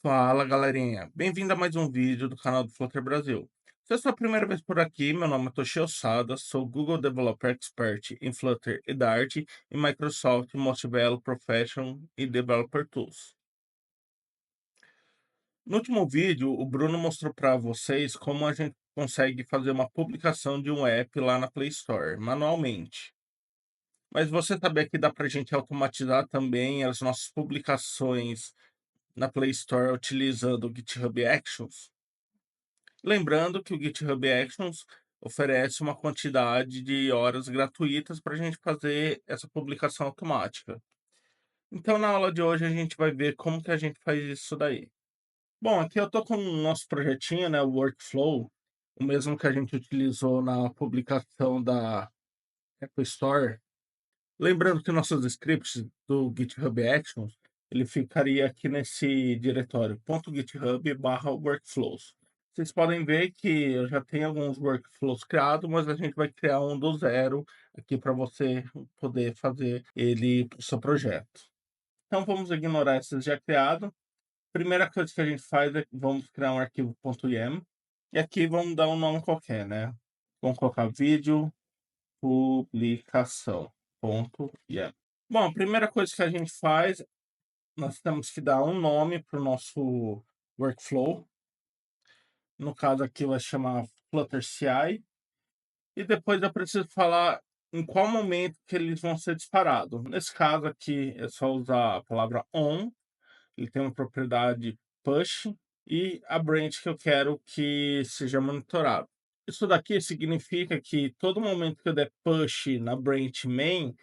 Fala galerinha, bem-vindo a mais um vídeo do canal do Flutter Brasil. Se é a sua primeira vez por aqui, meu nome é Toshi Osada, sou Google Developer Expert em Flutter e Dart e Microsoft Most Valuable Professional e Developer Tools. No último vídeo, o Bruno mostrou para vocês como a gente consegue fazer uma publicação de um app lá na Play Store, manualmente. Mas você sabia que dá para a gente automatizar também as nossas publicações na Play Store utilizando o GitHub Actions? Lembrando que o GitHub Actions oferece uma quantidade de horas gratuitas para a gente fazer essa publicação automática. Então, na aula de hoje, a gente vai ver como que a gente faz isso daí. Bom, aqui eu estou com o nosso projetinho, né, o Workflow, o mesmo que a gente utilizou na publicação da Apple Store. Lembrando que nossos scripts do GitHub Actions, ele ficaria aqui nesse diretório .github/workflows. Vocês podem ver que eu já tenho alguns workflows criados, mas a gente vai criar um do zero aqui para você poder fazer ele para o seu projeto. Então vamos ignorar esses já criados. Primeira coisa que a gente faz é vamos criar um arquivo .yam e aqui vamos dar um nome qualquer, né? Vamos colocar vídeo publicação.yam. Bom, a primeira coisa que a gente faz, nós temos que dar um nome para o nosso workflow. No caso aqui vai chamar Flutter CI. E depois eu preciso falar em qual momento que eles vão ser disparados. Nesse caso aqui é só usar a palavra on. Ele tem uma propriedade push e a branch que eu quero que seja monitorado. Isso daqui significa que todo momento que eu der push na branch main,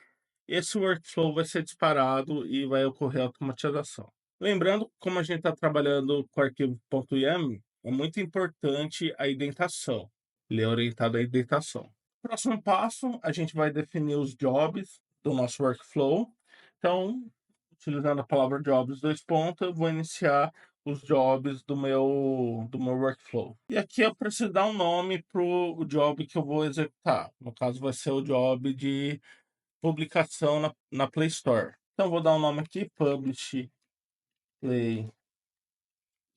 esse workflow vai ser disparado e vai ocorrer a automatização. Lembrando, como a gente está trabalhando com o arquivo .yam, é muito importante a indentação. Ele é orientado à indentação. Próximo passo, a gente vai definir os jobs do nosso workflow. Então, utilizando a palavra jobs dois pontos, eu vou iniciar os jobs do meu workflow. E aqui eu preciso dar um nome para o job que eu vou executar. No caso, vai ser o job de publicação na Play Store. Então, vou dar um nome aqui, Publish Play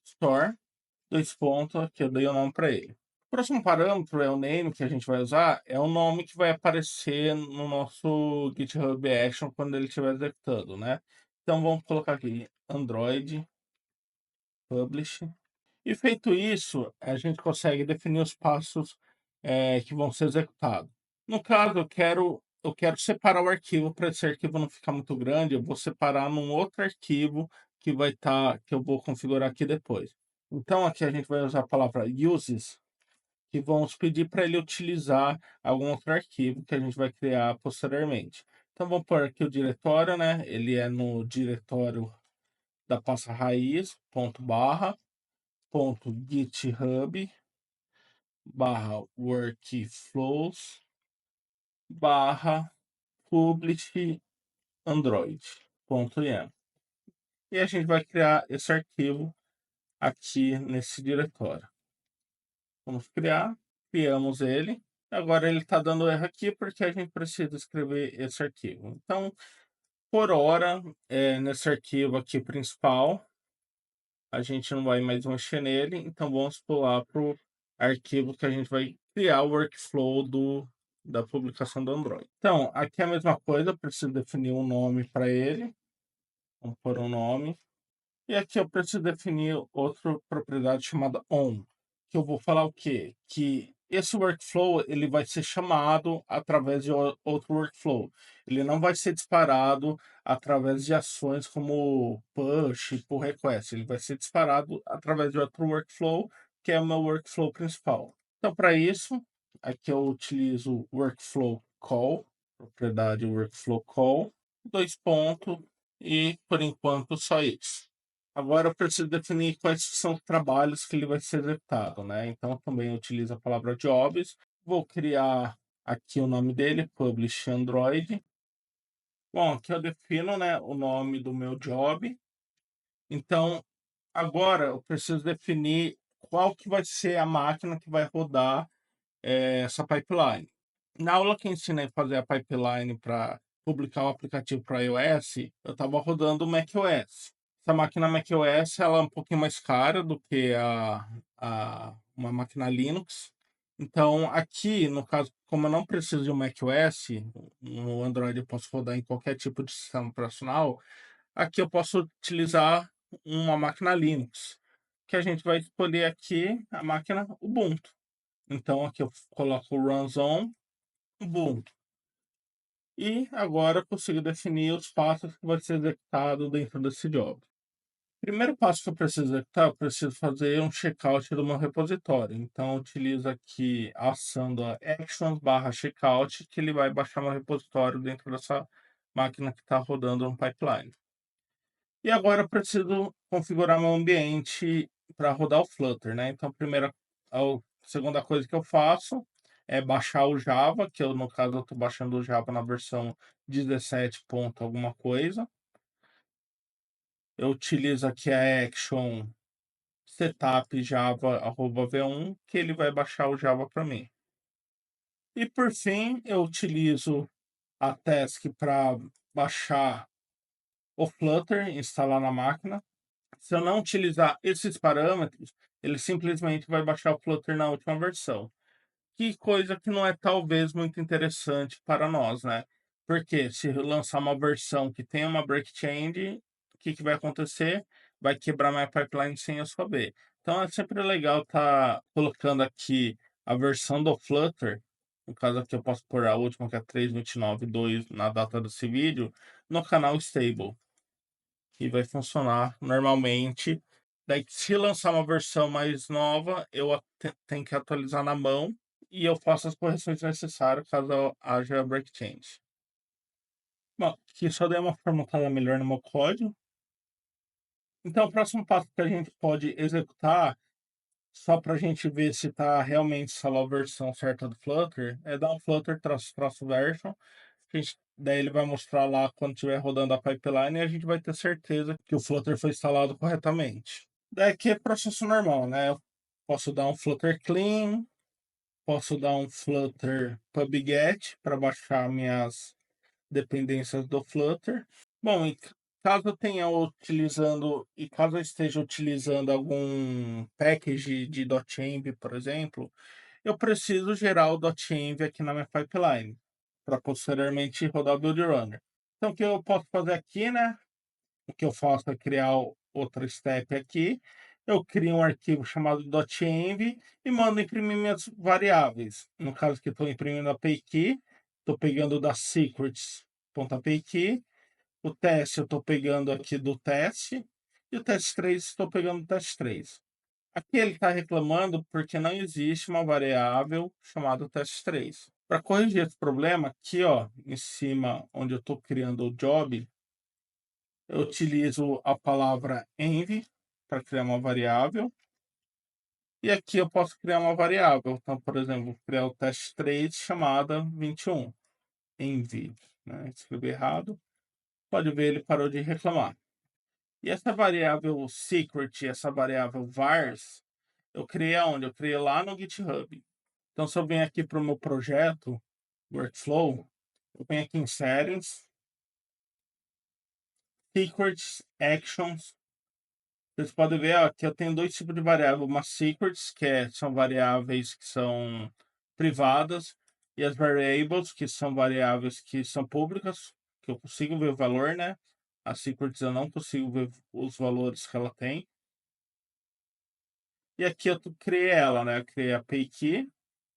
Store, dois pontos, que eu dei o nome para ele. O próximo parâmetro é o name que a gente vai usar, é o nome que vai aparecer no nosso GitHub Action quando ele estiver executando, né? Então, vamos colocar aqui Android Publish. E feito isso, a gente consegue definir os passos que vão ser executados. No caso, eu quero separar o arquivo para esse arquivo não ficar muito grande. Eu vou separar num outro arquivo que vai estar, que eu vou configurar aqui depois. Então, aqui a gente vai usar a palavra uses, que vamos pedir para ele utilizar algum outro arquivo que a gente vai criar posteriormente. Então, vamos pôr aqui o diretório, né? Ele é no diretório da pasta raiz, ponto barra, ponto github barra workflows barra publish android ponto .yam. E a gente vai criar esse arquivo aqui nesse diretório. Vamos criar, criamos ele. Agora ele está dando erro aqui porque a gente precisa escrever esse arquivo. Então, por hora, nesse arquivo aqui principal, a gente não vai mais mexer nele, então vamos pular para o arquivo que a gente vai criar o workflow da publicação do Android. Então, aqui é a mesma coisa, eu preciso definir um nome para ele. Vamos pôr um nome. E aqui eu preciso definir outra propriedade chamada on, que eu vou falar o quê? Que esse workflow ele vai ser chamado através de outro workflow. Ele não vai ser disparado através de ações como push, pull request. Ele vai ser disparado através de outro workflow, que é o meu workflow principal. Então, para isso, aqui eu utilizo workflow call, propriedade workflow call, dois pontos, e por enquanto só isso. Agora eu preciso definir quais são os trabalhos que ele vai ser executado, né? Então também utilizo a palavra jobs. Vou criar aqui o nome dele, Publish Android. Bom, aqui eu defino, né, o nome do meu job. Então, agora eu preciso definir qual que vai ser a máquina que vai rodar essa pipeline. Na aula que eu ensinei a fazer a pipeline para publicar o aplicativo para iOS, eu estava rodando o macOS. Essa máquina macOS ela é um pouquinho mais cara do que uma máquina Linux. Então, aqui, no caso, como eu não preciso de um macOS, no Android eu posso rodar em qualquer tipo de sistema operacional, aqui eu posso utilizar uma máquina Linux, que a gente vai escolher aqui a máquina Ubuntu. Então, aqui eu coloco o runs on Ubuntu. E agora eu consigo definir os passos que vai ser executado dentro desse job. Primeiro passo que eu preciso executar, eu preciso fazer um checkout do meu repositório. Então, eu utilizo aqui a ação da actions/checkout, que ele vai baixar meu repositório dentro dessa máquina que está rodando no pipeline. E agora eu preciso configurar meu ambiente para rodar o Flutter, né? Então, a segunda coisa que eu faço é baixar o Java, que eu, no caso, eu estou baixando o Java na versão 17 ponto alguma coisa. Eu utilizo aqui a action setup java@v1, que ele vai baixar o Java para mim. E por fim, eu utilizo a task para baixar o Flutter, instalar na máquina. Se eu não utilizar esses parâmetros, ele simplesmente vai baixar o Flutter na última versão. Que coisa que não é talvez muito interessante para nós, né? Porque se eu lançar uma versão que tem uma break change, o que que vai acontecer? Vai quebrar minha pipeline sem eu saber. Então é sempre legal estar colocando aqui a versão do Flutter, no caso aqui eu posso pôr a última, que é 3.29.2 na data desse vídeo, no canal stable, que vai funcionar normalmente. Daí, se lançar uma versão mais nova, tenho que atualizar na mão e eu faço as correções necessárias caso haja break change. Bom, aqui só dei uma formatada melhor no meu código. Então, o próximo passo que a gente pode executar, só para a gente ver se está realmente instalou a versão certa do Flutter, é dar um Flutter traço version. Daí ele vai mostrar lá quando estiver rodando a pipeline e a gente vai ter certeza que o Flutter foi instalado corretamente. Daí aqui é processo normal, né? Eu posso dar um Flutter clean, posso dar um Flutter pubget para baixar minhas dependências do Flutter. Bom, e caso eu tenha utilizando e caso eu esteja utilizando algum package de .env, por exemplo, eu preciso gerar o .env aqui na minha pipeline para posteriormente rodar o build runner. Então, o que eu posso fazer aqui, né? O que eu faço é criar outra step aqui. Eu crio um arquivo chamado .env e mando imprimir minhas variáveis. No caso que estou imprimindo a API, estou pegando da secrets.apk. O teste eu estou pegando aqui do teste. E o teste 3 estou pegando do teste 3. Aqui ele está reclamando porque não existe uma variável chamada teste 3. Para corrigir esse problema, aqui ó, em cima onde eu estou criando o job, eu utilizo a palavra env para criar uma variável. E aqui eu posso criar uma variável. Então, por exemplo, vou criar o teste 3 chamada 21. Env. Né? Escrevi errado. Pode ver, ele parou de reclamar. E essa variável secret, essa variável vars, eu criei aonde? Eu criei lá no GitHub. Então, se eu venho aqui para o meu projeto, Workflow, eu venho aqui em Settings, Secrets, Actions. Vocês podem ver ó, que eu tenho dois tipos de variável, uma secrets, são variáveis que são privadas, e as variables, que são variáveis que são públicas, que eu consigo ver o valor, né? A secrets eu não consigo ver os valores que ela tem. E aqui eu criei ela, né? Eu criei a API key.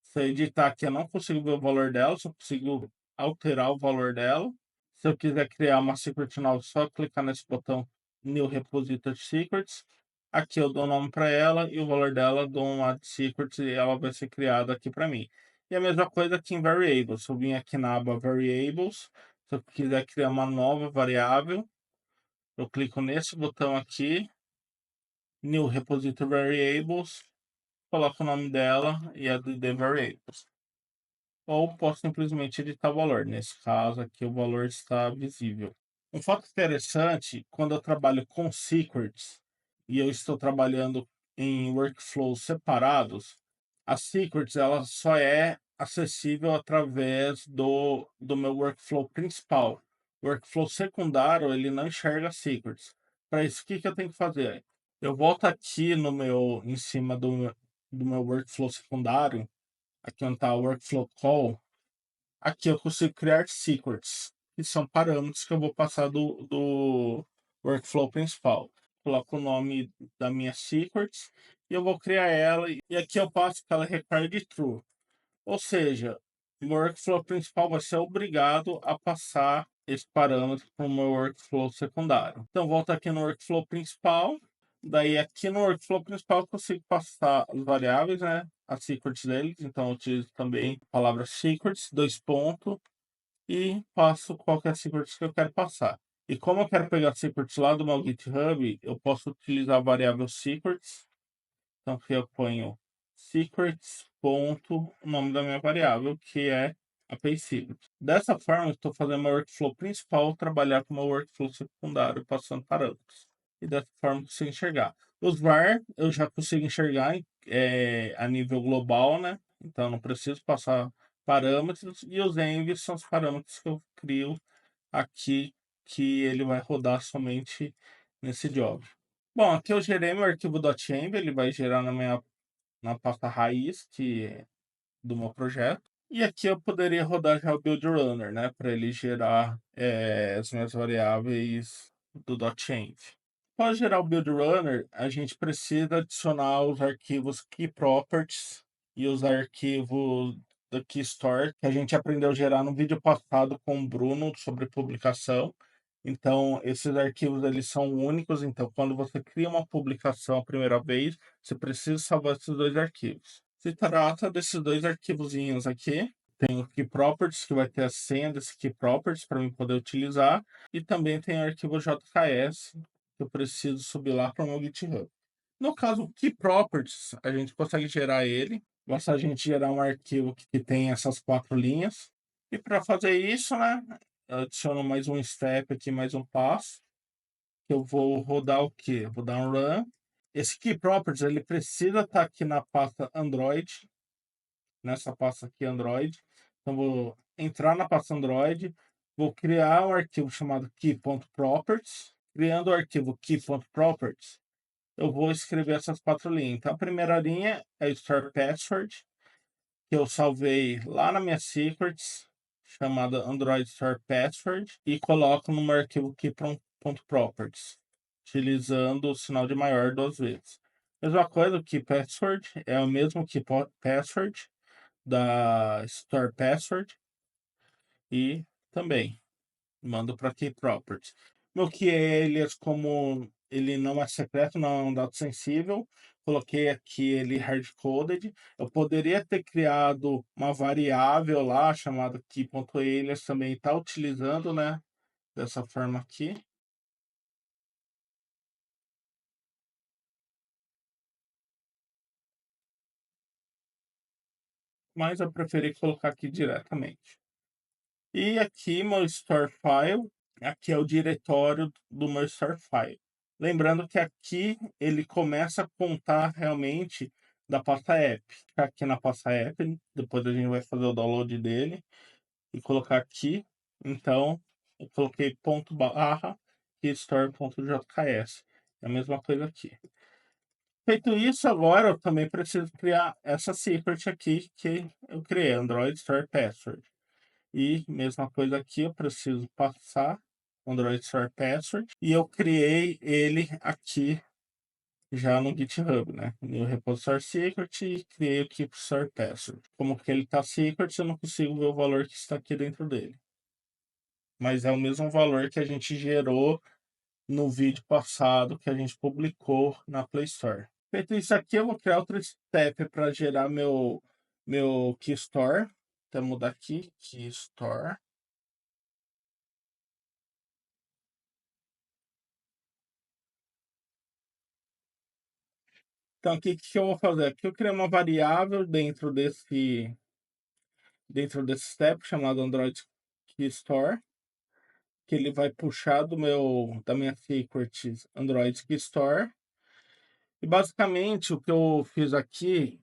Se eu editar aqui, eu não consigo ver o valor dela, só consigo alterar o valor dela. Se eu quiser criar uma secret nova, é só clicar nesse botão New Repository Secrets. Aqui eu dou o nome para ela e o valor dela, dou um add secrets e ela vai ser criada aqui para mim. E a mesma coisa aqui em Variables. Se eu vim aqui na aba Variables, se eu quiser criar uma nova variável, eu clico nesse botão aqui, New Repository Variables, coloco o nome dela e a de Variables. Ou posso simplesmente editar o valor. Nesse caso aqui, o valor está visível. Um fato interessante, quando eu trabalho com secrets e eu estou trabalhando em workflows separados, a secrets ela só é acessível através do meu workflow principal. O workflow secundário ele não enxerga secrets. Para isso, o que que eu tenho que fazer? Eu volto aqui em cima do meu workflow secundário, aqui onde está o workflow call. Aqui eu consigo criar secrets, que são parâmetros que eu vou passar do workflow principal. Coloco o nome da minha secrets e eu vou criar ela. E aqui eu passo que ela require de true. Ou seja, o meu workflow principal vai ser obrigado a passar esse parâmetro para o meu workflow secundário. Então, volto aqui no workflow principal. Daí, aqui no workflow principal, eu consigo passar as variáveis, né? As secrets deles. Então, eu utilizo também a palavra secrets, dois pontos, e passo qualquer secrets que eu quero passar. E como eu quero pegar secrets lá do meu GitHub, eu posso utilizar a variável secrets. Então, aqui eu ponho secrets, ponto, o nome da minha variável, que é a paysecret. Dessa forma, eu estou fazendo meu workflow principal trabalhar com o meu workflow secundário, passando parâmetros. E dessa forma, eu consigo enxergar. Os var, eu já consigo enxergar a nível global, né? Então, não preciso passar parâmetros. E os env são os parâmetros que eu crio aqui, que ele vai rodar somente nesse job. Bom, aqui eu gerei meu arquivo .env, ele vai gerar na pasta raiz do meu projeto. E aqui eu poderia rodar já o build runner, né, para ele gerar as minhas variáveis do .env. Para gerar o build runner, a gente precisa adicionar os arquivos key properties e os arquivos da key store que a gente aprendeu a gerar no vídeo passado com o Bruno sobre publicação. Então, esses arquivos eles são únicos. Então, quando você cria uma publicação a primeira vez, você precisa salvar esses dois arquivos. Se trata desses dois arquivozinhos aqui. Tem o Key Properties, que vai ter a senha desse Key Properties para eu poder utilizar. E também tem o arquivo JKS, que eu preciso subir lá para o meu GitHub. No caso, o Key Properties, a gente consegue gerar ele. Basta a gente gerar um arquivo que tem essas quatro linhas. E para fazer isso, né, eu adiciono mais um step aqui, mais um passo. Eu vou rodar o quê? Vou dar um run. Esse Key Properties, ele precisa estar aqui na pasta Android, nessa pasta aqui Android. Então, vou entrar na pasta Android, vou criar um arquivo chamado key.properties. Criando o arquivo key.properties, eu vou escrever essas quatro linhas. Então, a primeira linha é store password, que eu salvei lá na minha secrets, chamada Android Store Password, e coloco no meu arquivo key.properties, utilizando o sinal de maior duas vezes. Mesma coisa, o key password é o mesmo key password da Store Password e também mando para Key Properties. Meu key alias, como ele não é secreto, não é um dado sensível, coloquei aqui ele hard-coded. Eu poderia ter criado uma variável lá chamada key.alias, também está utilizando, né? Dessa forma aqui. Mas eu preferi colocar aqui diretamente. E aqui meu store file, aqui é o diretório do meu store file. Lembrando que aqui ele começa a contar realmente da pasta app. Aqui na pasta app, depois a gente vai fazer o download dele e colocar aqui. Então, eu coloquei ponto barra store.js. É a mesma coisa aqui. Feito isso, agora eu também preciso criar essa secret aqui que eu criei, Android Store Password. E mesma coisa aqui, eu preciso passar Android Store Password. E eu criei ele aqui já no GitHub, né? No repositório secret e criei o Keep Store Password. Como que ele está secret, eu não consigo ver o valor que está aqui dentro dele. Mas é o mesmo valor que a gente gerou no vídeo passado que a gente publicou na Play Store. Feito isso aqui, eu vou criar outro step para gerar meu Key Store. Então, mudar aqui, Key Store. Então, aqui, o que eu vou fazer? Aqui eu criei uma variável dentro desse step chamado Android Key Store, que ele vai puxar da minha secret Android Key Store. E basicamente o que eu fiz aqui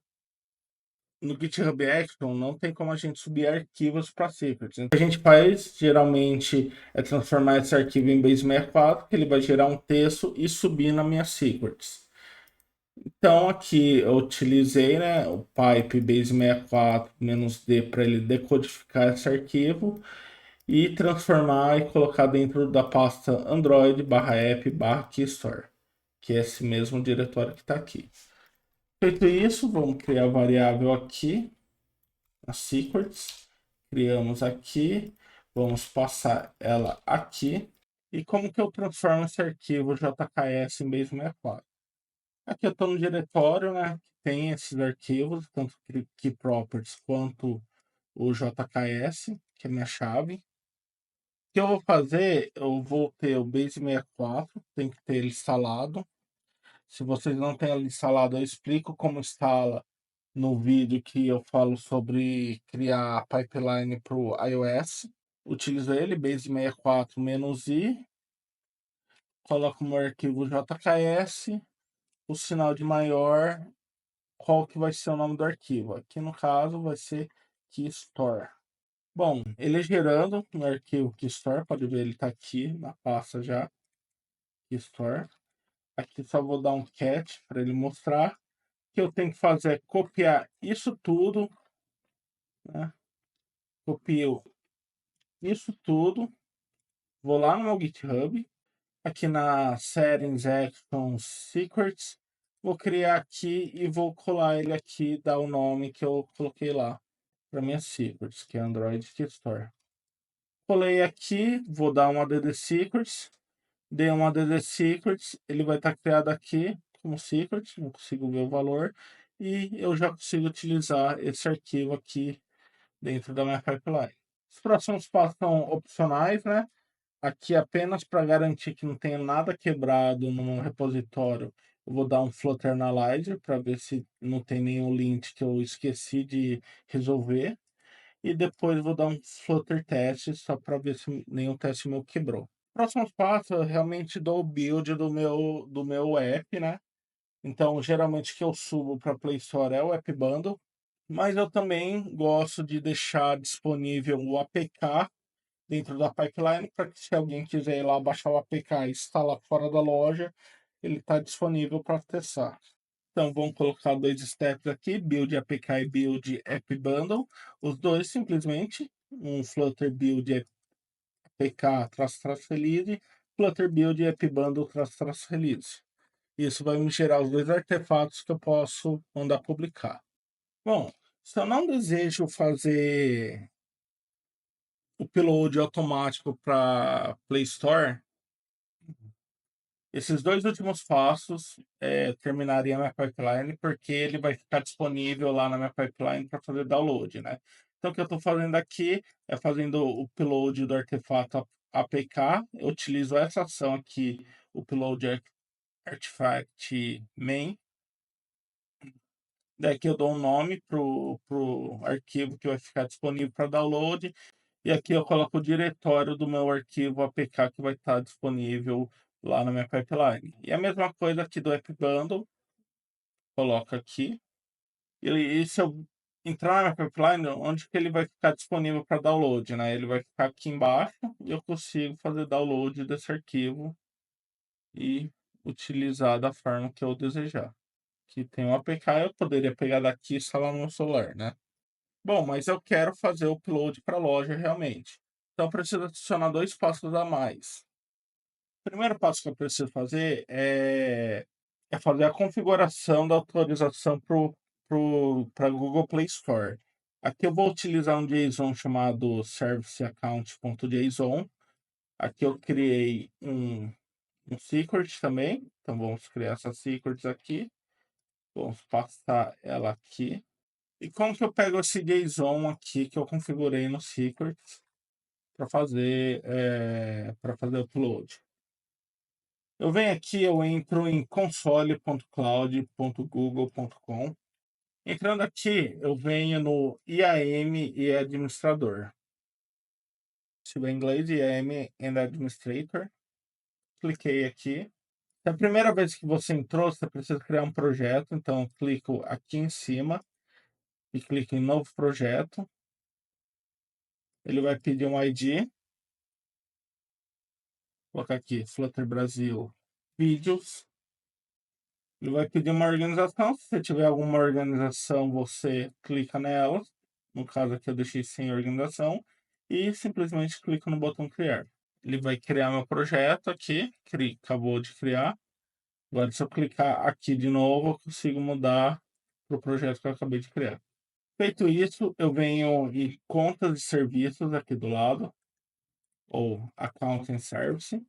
no GitHub Action não tem como a gente subir arquivos para secrets. Então, o que a gente faz geralmente é transformar esse arquivo em base64, que ele vai gerar um texto e subir na minha secrets. Então aqui eu utilizei, né, o pipe base64-d para ele decodificar esse arquivo e transformar e colocar dentro da pasta android/app/keystore, que é esse mesmo diretório que está aqui. Feito isso, vamos criar a variável aqui, a secrets, criamos aqui, vamos passar ela aqui. E como que eu transformo esse arquivo JKS em base64? Aqui eu estou no diretório, né, que tem esses arquivos, tanto key properties quanto o JKS, que é minha chave. O que eu vou fazer, eu vou ter o base64, tem que ter ele instalado. Se vocês não têm ele instalado, eu explico como instala no vídeo que eu falo sobre criar pipeline para o iOS. Utilizo ele, base64-i, coloco o meu arquivo JKS, o sinal de maior, qual que vai ser o nome do arquivo. Aqui no caso vai ser keystore. Bom, ele gerando no arquivo keystore, pode ver ele está aqui na pasta já, keystore. Aqui só vou dar um cat para ele mostrar. O que eu tenho que fazer é copiar isso tudo, né? Copio isso tudo, vou lá no meu GitHub, aqui na Settings, Actions, Secrets, vou criar aqui e vou colar ele aqui, dar o nome que eu coloquei lá para minha Secrets, que é Android Keystore. Colei aqui, vou dar uma add secrets, dei uma add secrets, ele vai estar criado aqui como secret, não consigo ver o valor, e eu já consigo utilizar esse arquivo aqui dentro da minha pipeline. Os próximos passos são opcionais, né? Aqui apenas para garantir que não tenha nada quebrado no meu repositório, eu vou dar um Flutter Analyzer para ver se não tem nenhum link que eu esqueci de resolver. E depois vou dar um Flutter teste só para ver se nenhum teste meu quebrou. Próximo passo, eu realmente dou o build do meu app, né? Então, geralmente que eu subo para Play Store é o App Bundle, mas eu também gosto de deixar disponível o APK dentro da pipeline para que se alguém quiser ir lá baixar o APK e instalar fora da loja, ele está disponível para testar. Então, vamos colocar dois steps aqui, build APK e build app bundle. Os dois simplesmente, um Flutter build APK-release, Flutter build app bundle-release. Isso vai me gerar os dois artefatos que eu posso mandar publicar. Bom, se eu não desejo fazer o upload automático para Play Store, esses dois últimos passos terminariam a minha pipeline, porque ele vai ficar disponível lá na minha pipeline para fazer download, né? Então, o que eu estou fazendo aqui é fazendo o upload do artefato APK. Eu utilizo essa ação aqui, o upload artifact main. Daqui eu dou um nome pro arquivo que vai ficar disponível para download. E aqui eu coloco o diretório do meu arquivo APK que vai estar disponível lá na minha pipeline. E a mesma coisa aqui do App Bundle, coloco aqui. E se eu entrar na minha pipeline, onde que ele vai ficar disponível para download, né? Ele vai ficar aqui embaixo e eu consigo fazer download desse arquivo e utilizar da forma que eu desejar. Que tem um APK, eu poderia pegar daqui e instalar no meu celular, né? Bom, mas eu quero fazer o upload para a loja realmente. Então, eu preciso adicionar dois passos a mais. O primeiro passo que eu preciso fazer é fazer a configuração da autorização para Google Play Store. Aqui eu vou utilizar um JSON chamado serviceaccount.json. Aqui eu criei um secret também. Então, vamos criar essa secret aqui. Vamos passar ela aqui. E como que eu pego esse JSON aqui que eu configurei no Secrets para fazer o upload? Eu venho aqui, eu entro em console.cloud.google.com. Entrando aqui, eu venho no IAM e administrador. Se o inglês, IAM and Administrator. Cliquei aqui. É a primeira vez que você entrou, você precisa criar um projeto, então eu clico aqui em cima. e clica em novo projeto. Ele vai pedir um ID. Vou colocar aqui, Flutter Brasil Vídeos. Ele vai pedir uma organização. Se você tiver alguma organização, você clica nela. No caso aqui eu deixei sem organização. E simplesmente clica no botão criar. Ele vai criar meu projeto aqui. Acabou de criar. Agora, se eu clicar aqui de novo, eu consigo mudar para o projeto que eu acabei de criar. Feito isso, eu venho em contas de serviços aqui do lado, ou Account and Service.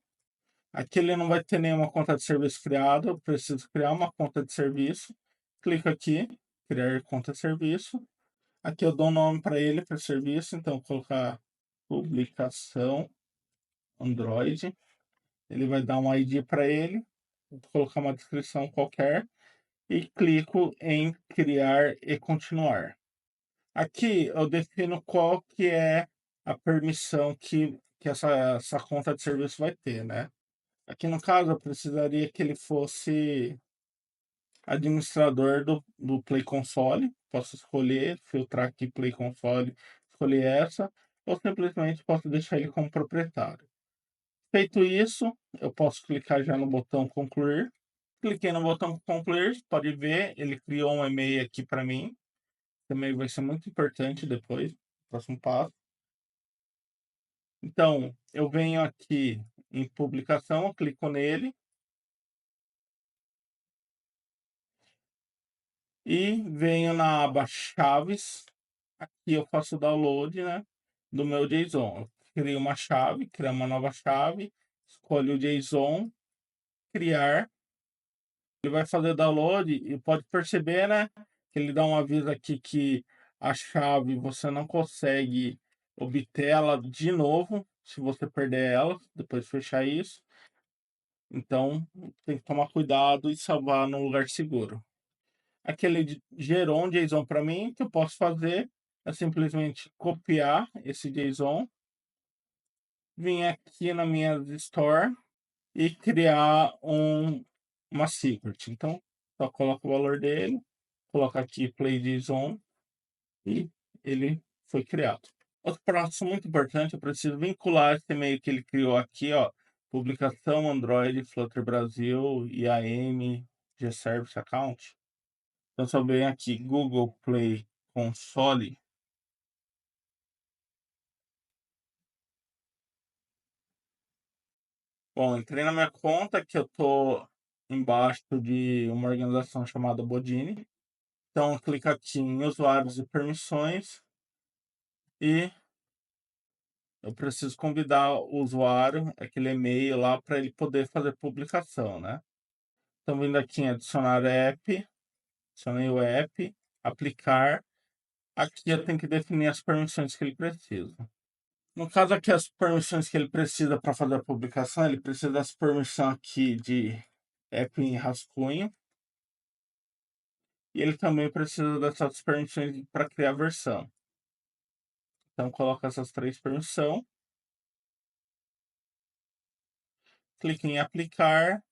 Aqui ele não vai ter nenhuma conta de serviço criada, eu preciso criar uma conta de serviço. Clico aqui, criar conta de serviço. Aqui eu dou um nome para ele, para serviço, então vou colocar publicação Android. Ele vai dar um ID para ele, vou colocar uma descrição qualquer e clico em criar e continuar. Aqui eu defino qual que é a permissão que essa conta de serviço vai ter, né? Aqui no caso eu precisaria que ele fosse administrador do Play Console. Posso escolher, filtrar aqui Play Console, escolher essa, ou simplesmente posso deixar ele como proprietário. Feito isso, eu posso clicar já no botão concluir. Cliquei no botão concluir, pode ver, ele criou um e-mail aqui para mim. Também vai ser muito importante depois, próximo passo. Então, eu venho aqui em publicação, eu clico nele e venho na aba chaves. Aqui eu faço o download, né, do meu JSON. Eu crio uma chave, crio uma nova chave, escolho o JSON, criar. Ele vai fazer download e pode perceber, né, que ele dá um aviso aqui que a chave você não consegue obter ela de novo se você perder ela, depois de fechar isso. Então, tem que tomar cuidado e salvar num lugar seguro. Aqui ele gerou um JSON para mim, o que eu posso fazer é simplesmente copiar esse JSON, vir aqui na minha store e criar uma secret. Então, só coloco o valor dele, coloco aqui play JSON e ele foi criado. Outro passo muito importante, eu preciso vincular esse e-mail que ele criou aqui, ó, publicação Android Flutter Brasil IAM Gservice Account. Então, se eu venho aqui Google Play Console, bom, entrei na minha conta que eu tô embaixo de uma organização chamada Bodini. Então, clica aqui em usuários e permissões e eu preciso convidar o usuário, aquele e-mail lá, para ele poder fazer publicação, né? Então, vindo aqui em adicionar app, adicionei o app, aplicar. Aqui eu tenho que definir as permissões que ele precisa. No caso aqui, as permissões que ele precisa para fazer a publicação, ele precisa das permissões aqui de app em rascunho. E ele também precisa dessas permissões para criar a versão. Então, coloca essas três permissões. Clique em aplicar,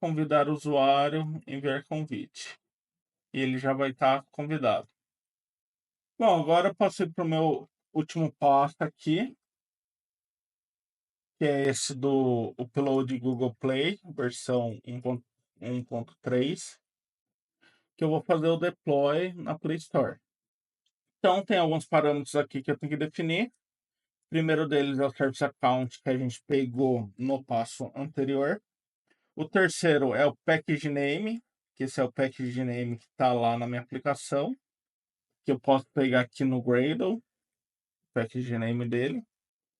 convidar o usuário, enviar convite. E ele já vai estar convidado. Bom, agora eu posso ir para o meu último passo aqui, que é esse do upload Google Play, versão 1.3, que eu vou fazer o deploy na Play Store. Então, tem alguns parâmetros aqui que eu tenho que definir. O primeiro deles é o Service Account, que a gente pegou no passo anterior. O terceiro é o Package Name, que esse é o Package Name que está lá na minha aplicação, que eu posso pegar aqui no Gradle, o Package Name dele.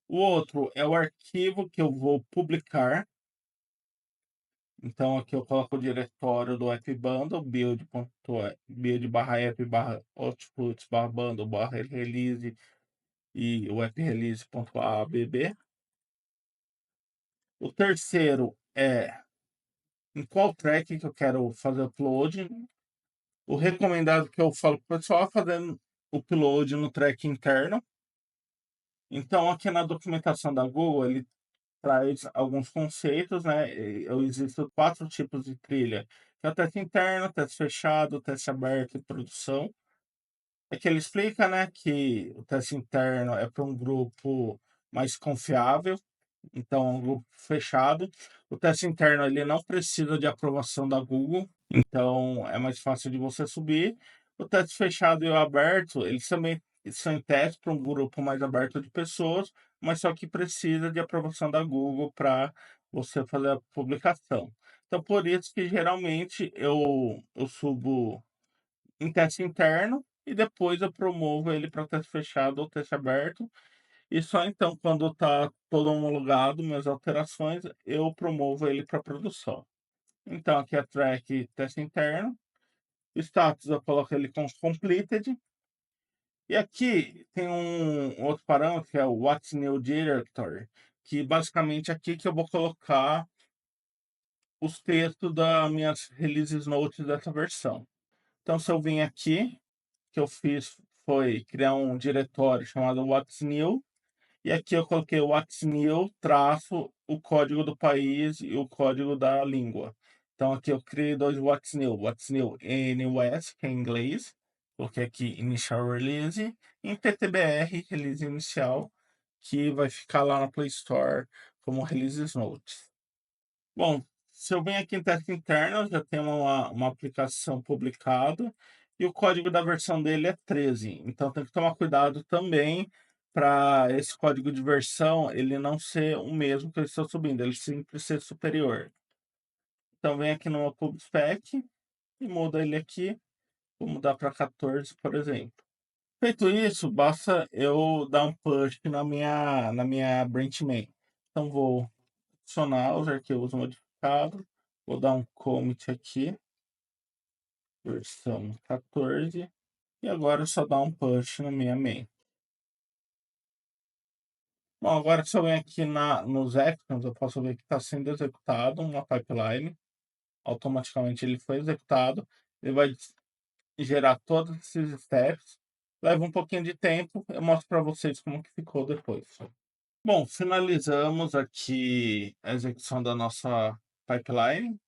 O outro é o arquivo que eu vou publicar. Então, aqui eu coloco o diretório do app bundle, build.outputs/bundle/release e o app release.abb. O terceiro é em qual track que eu quero fazer o upload. O recomendado que eu falo para o pessoal é fazer o upload no track interno. Então, aqui na documentação da Google, ele traz alguns conceitos, né? Existem 4 tipos de trilha, que é o teste interno, teste fechado, teste aberto e produção. É que ele explica, né, que o teste interno é para um grupo mais confiável, então é um grupo fechado. O teste interno ele não precisa de aprovação da Google, então é mais fácil de você subir. O teste fechado e o aberto, eles também são em teste para um grupo mais aberto de pessoas, mas só que precisa de aprovação da Google para você fazer a publicação. Então, por isso que geralmente eu subo em teste interno e depois eu promovo ele para teste fechado ou teste aberto. E só então, quando está todo homologado, minhas alterações, eu promovo ele para produção. Então, aqui é track teste interno, status eu coloco ele com completed. E aqui tem um outro parâmetro que é o What's New Directory, que basicamente aqui que eu vou colocar os textos das minhas releases notes dessa versão. Então, se eu vim aqui, o que eu fiz foi criar um diretório chamado What's New, e aqui eu coloquei o What's New, traço, o código do país e o código da língua. Então aqui eu criei dois What's New em US, que é em inglês, coloquei aqui Initial Release, e em PTBR, Release Inicial, que vai ficar lá na Play Store como Releases Notes. Bom, se eu venho aqui em teste interno, eu já tenho uma aplicação publicada e o código da versão dele é 13. Então tem que tomar cuidado também para esse código de versão ele não ser o mesmo que eu estou subindo, ele sempre ser superior. Então vem aqui no meu PubSpec e muda ele aqui. Vou mudar para 14, por exemplo. Feito isso, basta eu dar um push na minha branch main. Então vou adicionar os arquivos modificados. Vou dar um commit aqui, versão 14. E agora é só dar um push na minha main. Bom, agora se eu venho aqui nos actions, eu posso ver que está sendo executado uma pipeline. Automaticamente ele foi executado. Ele vai gerar todos esses steps. Leva um pouquinho de tempo. Eu mostro para vocês como que ficou depois. Bom, finalizamos aqui a execução da nossa pipeline.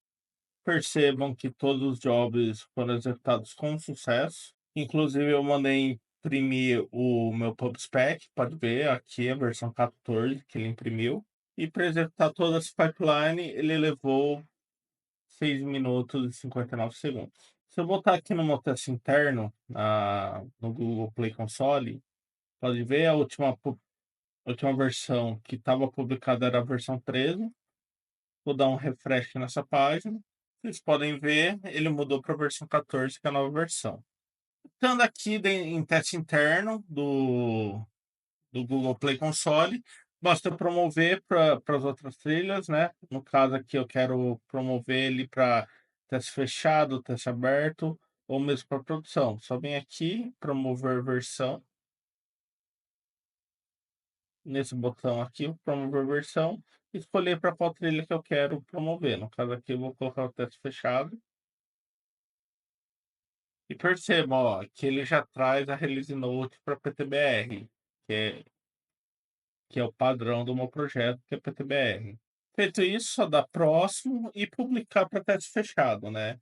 Percebam que todos os jobs foram executados com sucesso. Inclusive, eu mandei imprimir o meu PubSpec. Pode ver aqui a versão 14 que ele imprimiu. E para executar toda essa pipeline, ele levou 6 minutos e 59 segundos. Se eu voltar aqui no meu teste interno, no Google Play Console, pode ver a última versão que estava publicada era a versão 13. Vou dar um refresh nessa página. Vocês podem ver, ele mudou para a versão 14, que é a nova versão. Estando aqui em teste interno do Google Play Console, basta eu promover para as outras trilhas, né? No caso aqui, eu quero promover ele para teste fechado, teste aberto, ou mesmo para produção. Só vem aqui, promover versão, nesse botão aqui, promover versão, e escolher para qual trilha que eu quero promover. No caso aqui, eu vou colocar o teste fechado. E perceba, ó, que ele já traz a release note para PTBR, que é, que é o padrão do meu projeto, que é PTBR. Feito isso, só dá próximo e publicar para teste fechado, né?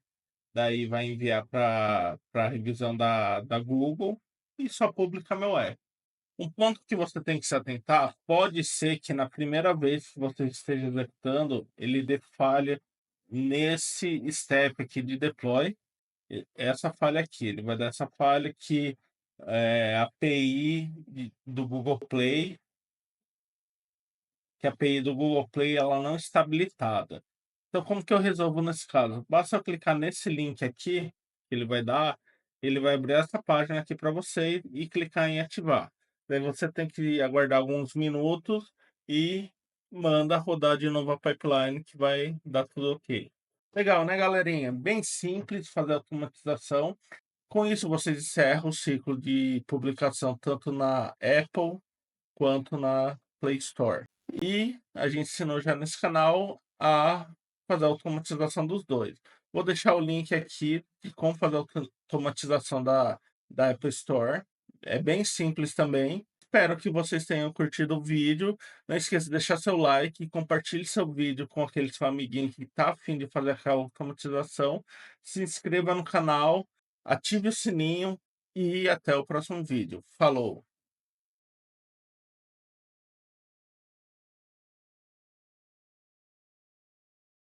Daí vai enviar para a revisão da Google e só publicar meu app. Um ponto que você tem que se atentar, pode ser que na primeira vez que você esteja executando, ele dê falha nesse step aqui de deploy, essa falha aqui. Ele vai dar essa falha que a API do Google Play, que a API do Google Play ela não está habilitada. Então, como que eu resolvo nesse caso? Basta eu clicar nesse link aqui, que ele vai dar, ele vai abrir essa página aqui para você e clicar em ativar. Daí você tem que aguardar alguns minutos e manda rodar de novo a pipeline que vai dar tudo ok. Legal, né, galerinha? Bem simples fazer a automatização. Com isso, vocês encerram o ciclo de publicação tanto na Apple quanto na Play Store. E a gente ensinou já nesse canal a fazer a automatização dos dois. Vou deixar o link aqui de como fazer a automatização da Apple Store. É bem simples também. Espero que vocês tenham curtido o vídeo. Não esqueça de deixar seu like e compartilhe seu vídeo com aquele seu amiguinho que está afim de fazer aquela automatização. Se inscreva no canal, ative o sininho e até o próximo vídeo. Falou!